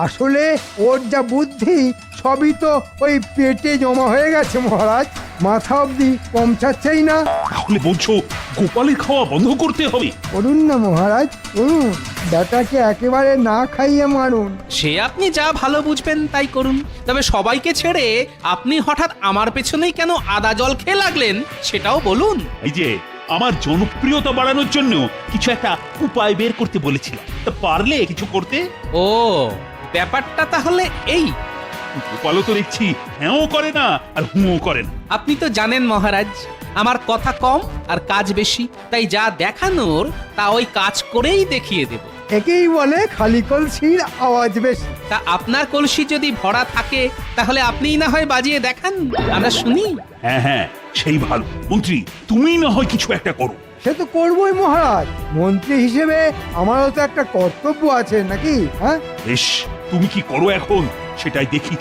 আসলে ওর যা বুদ্ধি সবই তো ওই পেটে জমা হয়ে গেছে মহারাজ, মাথা অবধি পৌঁছাচ্ছেই না। তাহলে বলছো গোপালের খাওয়া বন্ধ করতে হবে? করুন না মহারাজ, করুন, বেটাকে একেবারে না খাইয়ে মারুন। সে আপনি যা ভালো বুঝবেন তাই করুন, তবে সবাইকে ছেড়ে আপনি হঠাৎ আমার পেছনেই কেন আদা জল খেয়ে লাগলেন সেটাও বলুন। এই যে আমার জনপ্রিয়তা বাড়ানোর জন্য কিছু একটা উপায় বের করতে বলেছিলাম, তা পারলে কিছু করতে? ও, ব্যাপারটা তাহলে এই। গোপালও তো দেখছি হ্যাঁও করে না আর হুঁও করে না। আপনি তো জানেন মহারাজ, আমার কথা কম আর কাজ বেশি, তাই যা দেখানোর তা ওই কাজ করেই দেখিয়ে দেব। একেই বলে খালি কলসির আওয়াজ বেশি। তা আপনার কলসি যদি ভরা থাকে তাহলে আপনিই না হয় বাজিয়ে দেখান, আমরা শুনি। হ্যাঁ হ্যাঁ, সেই ভালো। মন্ত্রী, তুমি না হয় কিছু একটা করো। সে তো করবোই মহারাজ, মন্ত্রী হিসেবে আমারও তো একটা কর্তব্য আছে নাকি? হ্যাঁ, বেশ, তুমি কি করো এখন সেটাই দেখি।